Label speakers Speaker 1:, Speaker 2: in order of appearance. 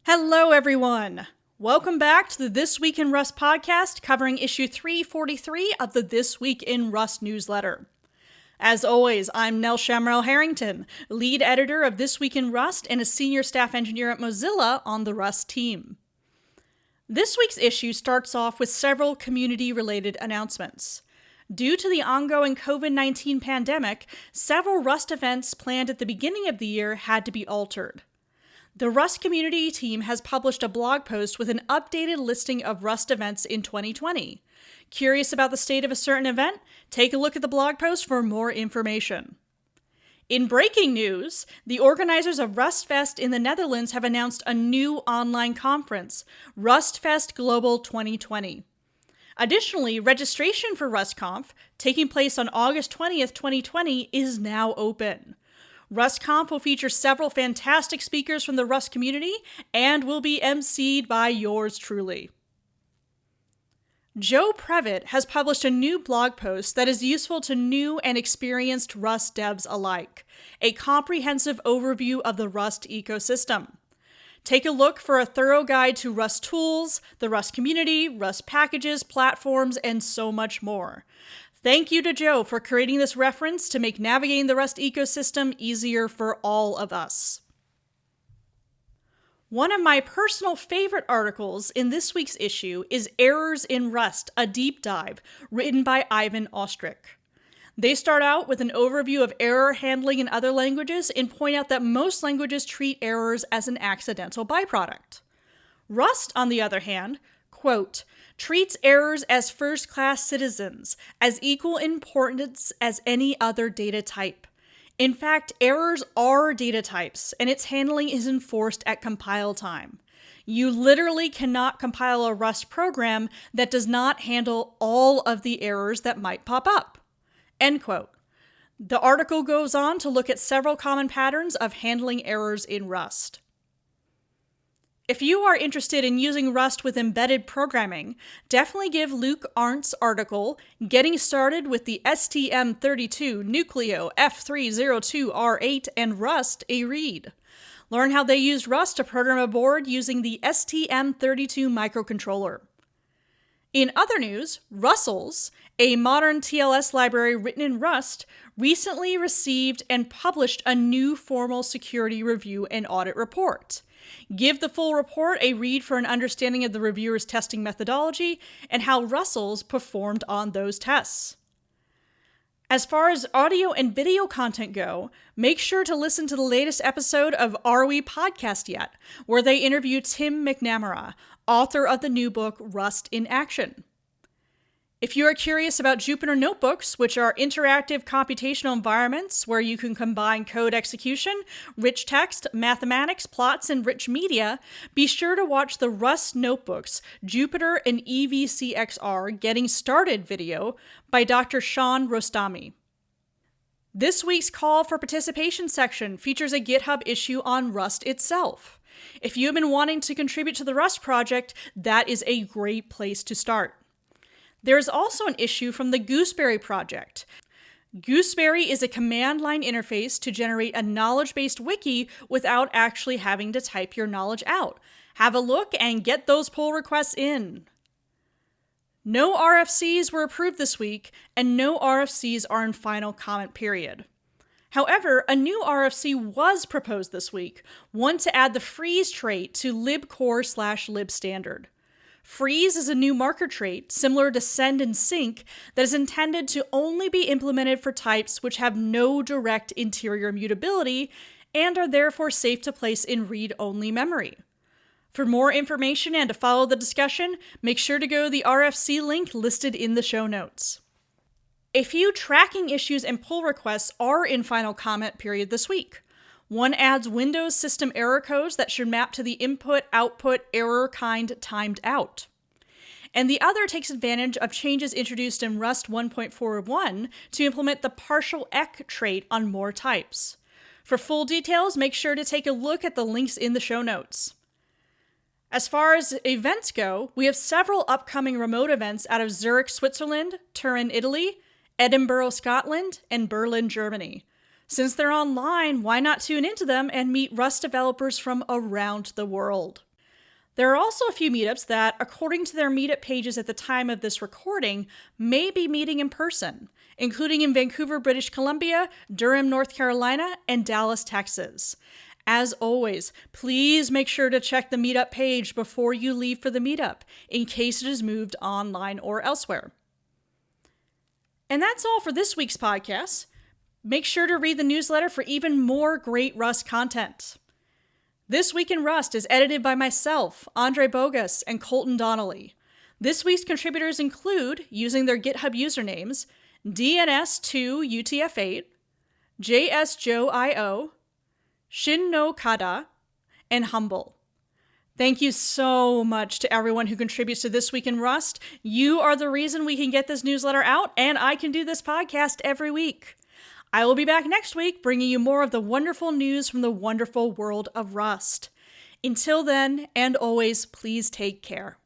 Speaker 1: Hello, everyone. Welcome back to the This Week in Rust podcast, covering issue 343 of the This Week in Rust newsletter. As always, I'm Nell Shamrell-Harrington, lead editor of This Week in Rust and a senior staff engineer at Mozilla on the Rust team. This week's issue starts off with several community-related announcements. Due to the ongoing COVID-19 pandemic, several Rust events planned at the beginning of the year had to be altered. The Rust community team has published a blog post with an updated listing of Rust events in 2020. Curious about the state of a certain event? Take a look at the blog post for more information. In breaking news, the organizers of RustFest in the Netherlands have announced a new online conference, RustFest Global 2020. Additionally, registration for RustConf, taking place on August 20th, 2020, is now open. RustConf will feature several fantastic speakers from the Rust community and will be emceed by yours truly. Joe Previtt has published a new blog post that is useful to new and experienced Rust devs alike, a comprehensive overview of the Rust ecosystem. Take a look for a thorough guide to Rust tools, the Rust community, Rust packages, platforms, and so much more. Thank you to Joe for creating this reference to make navigating the Rust ecosystem easier for all of us. One of my personal favorite articles in this week's issue is Errors in Rust, a deep dive, written by Ivan Ostrich. They start out with an overview of error handling in other languages and point out that most languages treat errors as an accidental byproduct. Rust, on the other hand, quote, treats errors as first-class citizens, as equal importance as any other data type. In fact, errors are data types, and its handling is enforced at compile time. You literally cannot compile a Rust program that does not handle all of the errors that might pop up. End quote. The article goes on to look at several common patterns of handling errors in Rust. If you are interested in using Rust with embedded programming, definitely give Luke Arndt's article, Getting Started with the STM32 Nucleo F302R8 and Rust, a read. Learn how they used Rust to program a board using the STM32 microcontroller. In other news, Rustls, a modern TLS library written in Rust, recently received and published a new formal security review and audit report. Give the full report a read for an understanding of the reviewer's testing methodology and how Rustls performed on those tests. As far as audio and video content go, make sure to listen to the latest episode of Are We Podcast Yet, where they interview Tim McNamara, author of the new book Rust in Action. If you are curious about Jupyter Notebooks, which are interactive computational environments where you can combine code execution, rich text, mathematics, plots, and rich media, be sure to watch the Rust Notebooks, Jupyter and EVCXR Getting Started video by Dr. Sean Rostami. This week's call for participation section features a GitHub issue on Rust itself. If you have been wanting to contribute to the Rust project, that is a great place to start. There is also an issue from the Gooseberry project. Gooseberry is a command line interface to generate a knowledge-based wiki without actually having to type your knowledge out. Have a look and get those pull requests in. No RFCs were approved this week, and no RFCs are in final comment period. However, a new RFC was proposed this week, one to add the freeze trait to libcore/libstandard. Freeze is a new marker trait, similar to send and sync, that is intended to only be implemented for types which have no direct interior mutability and are therefore safe to place in read-only memory. For more information and to follow the discussion, make sure to go to the RFC link listed in the show notes. A few tracking issues and pull requests are in final comment period this week. One adds Windows system error codes that should map to the input-output error kind timed out. And the other takes advantage of changes introduced in Rust 1.41 to implement the partial ECK trait on more types. For full details, make sure to take a look at the links in the show notes. As far as events go, we have several upcoming remote events out of Zurich, Switzerland, Turin, Italy, Edinburgh, Scotland, and Berlin, Germany. Since they're online, why not tune into them and meet Rust developers from around the world? There are also a few meetups that, according to their meetup pages at the time of this recording, may be meeting in person, including in Vancouver, British Columbia, Durham, North Carolina, and Dallas, Texas. As always, please make sure to check the meetup page before you leave for the meetup, in case it is moved online or elsewhere. And that's all for this week's podcast. Make sure to read the newsletter for even more great Rust content. This Week in Rust is edited by myself, Andre Bogus, and Colton Donnelly. This week's contributors include, using their GitHub usernames, DNS2UTF8, JSJoeIO, Shinno Kada, and Humble. Thank you so much to everyone who contributes to This Week in Rust. You are the reason we can get this newsletter out, and I can do this podcast every week. I will be back next week bringing you more of the wonderful news from the wonderful world of Rust. Until then, and always, please take care.